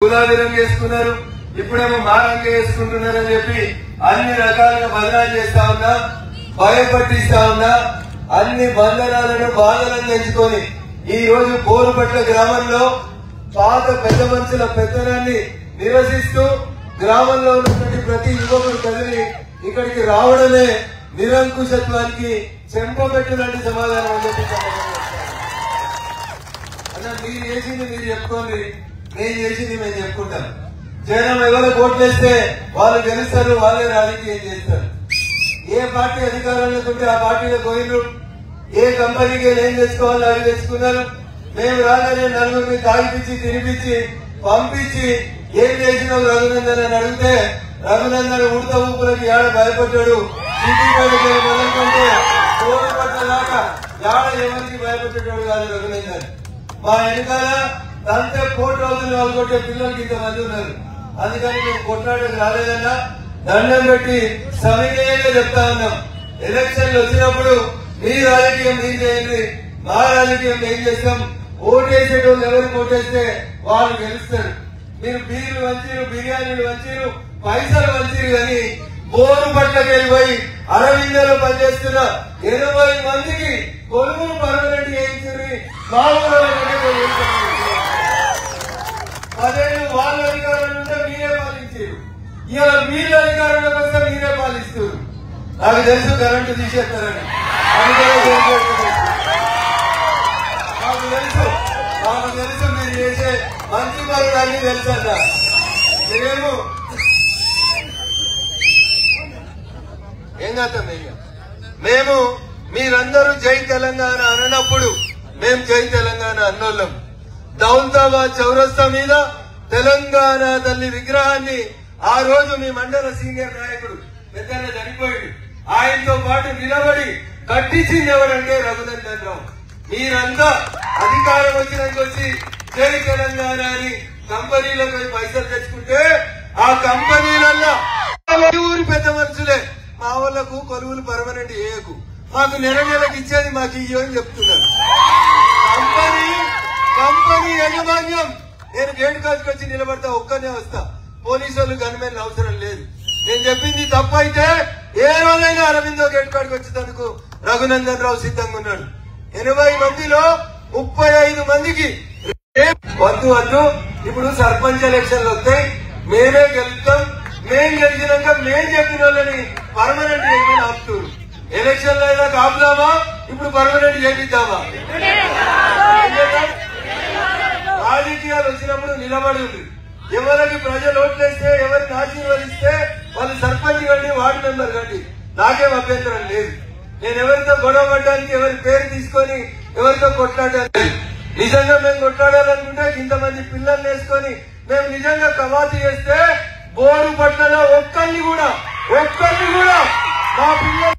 గులాబీ రంగు వేసుకున్నారు, ఇప్పుడేమో మా రంగు వేసుకుంటున్నారని చెప్పి అన్ని రకాలుగా బదనాలు చేస్తా ఉన్నా, భయపట్టిస్తా ఉన్నా. అన్ని బంధనాలను బాధలను తెచ్చుకొని ఈ రోజు బోరుపట్ల గ్రామంలో పాత పెద్ద మనుషుల పెత్తనాన్ని నిరసిస్తూ గ్రామంలో ఉన్నటువంటి ప్రతి యువకుడు కదిలి ఇక్కడికి రావడమే నిరంకుశత్వానికి చెంపబెట్టులాంటి సమాధానం అని చెప్పి అన్న. మీరు చేసింది మీరు చెప్పుకోండి, నేను చేసింది మేము చెప్పుకుంటాం. జనం ఎవరు ఓట్లేస్తే వాళ్ళు గెలుస్తారు, వాళ్ళే రాజకీయం చేస్తారు. ఏ పార్టీ అధికారంలోకి ఉంటే ఆ పార్టీలో పోయినరు, ఏ కంపెనీకి ఏం తెచ్చుకోవాలో అవి తెచ్చుకున్నారు. మేము రాగానే నలుగురిని తాగిపించి తినిపించి పంపించి ఏం చేసినావు రఘునందన్ అని అడిగితే రఘునందన్ ఉడత ఊపులకి ఏడ భయపడ్డాడు, సిటీపేటకి మొదలుకుంటే కోరుపడ్డలాగా ఏడ ఎవరికి భయపడ్డాడు కాదు రఘునందన్. మా వెనకాల అంతే కోటి రోజులు వాళ్ళకొట్టే పిల్లలకి ఇంతమంది ఉన్నారు. అందుకని మేము కొట్లాడకు రాలేదన్నా దండం పెట్టి సవినయంగా చెప్తా ఉన్నాం. ఎలక్షన్లు వచ్చినప్పుడు మీ రాజకీయం ఏం చేయండి, మా రాజకీయం ఏం చేస్తాం. ఓటేసేటోళ్ళు ఎవరికి ఓటేస్తే వాళ్ళు గెలుస్తారు. మీరు బీర్లు వంచీరు, బిర్యానీలు వంచీరు, పైసలు వంచీరు కానీ బోరు పట్లకి వెళ్ళిపోయి అరవిందలో పనిచేస్తున్న 80 మందికి కొలువులు పర్మనెంట్ చేయించి మా ఊళ్ళో 10 ఏళ్ళు వాళ్ళ అధికారంలో ఉంటే మీరే పాలించారు. ఇవాళ వీళ్ళ అధికారంలోకి వస్తే మీరే పాలిస్తారు. నాకు తెలుసు కరెంటు తీసేస్తారని, మాకు తెలుసు మీరు చేసే మంచి పనులన్నీ తెలుసు అన్న. ఏం కాదు మేము మీరందరూ జై తెలంగాణ అన్నప్పుడు మేము జై తెలంగాణ అన్నోళ్ళం. దౌలతాబాద్ చౌరస్తా మీద తెలంగాణ తల్లి విగ్రహాన్ని ఆ రోజు మీ మండల సీనియర్ నాయకుడు పెద్దన్న చనిపోయాడు, ఆయనతో పాటు నిలబడి కట్టించింది ఎవరంటే రఘునందన్ రావు. మీరంతా అధికారం వచ్చినాక వచ్చి జై తెలంగాణ అని కంపెనీలకు పైసలు తెచ్చుకుంటే ఆ కంపెనీలల్లో ఊరి పెద్ద మనుషులే మా వాళ్లకు కొలువులు పర్మనెంట్ చేయకు, మాకు నెలకు ఇచ్చేది మాకు ఇయ్యని చెప్తున్నారు. కంపెనీ యాజమాన్యం నేను గేటు కాచుకు వచ్చి నిలబడతా, ఒక్కనే వస్తా, పోలీసు వాళ్ళు గన్మెన్లు అవసరం లేదు. నేను చెప్పింది తప్పైతే ఏ రోజైనా అరవిందో గేటు కాడికి వచ్చేందుకు రఘునందన్ రావు సిద్ధంగా ఉన్నాడు. 80 మందిలో 35 మందికి వద్దు ఇప్పుడు సర్పంచ్ ఎలక్షన్లు వస్తాయి, మేమే గెలుస్తాం, మేం గెలిచినాక మేం చెప్పిన వాళ్ళని పర్మనెంట్ చేయమని ఆపుతారు. ఎలక్షన్లు అయినా ఆపుదామా, ఇప్పుడు పర్మనెంట్ చేపిద్దామా? రాజకీయాలు వచ్చినప్పుడు నిలబడి ఉంది. ఎవరికి ప్రజలు ఓట్లేస్తే ఎవరిని ఆశీర్వదిస్తే వాళ్ళు సర్పంచ్ కండి, వార్డు మెంబర్ కండి, నాకేం అభ్యంతరం లేదు. నేను ఎవరితో గొడవ పడ్డానికి, ఎవరి పేరు తీసుకొని ఎవరితో కొట్లాడడానికి నిజంగా మేము కొట్లాడాలనుకుంటే ఇంతమంది పిల్లల్ని వేసుకొని మేము నిజంగా కవాతు చేస్తే బోరు పట్లలో ఒక్కరిని కూడా మా పిల్లలు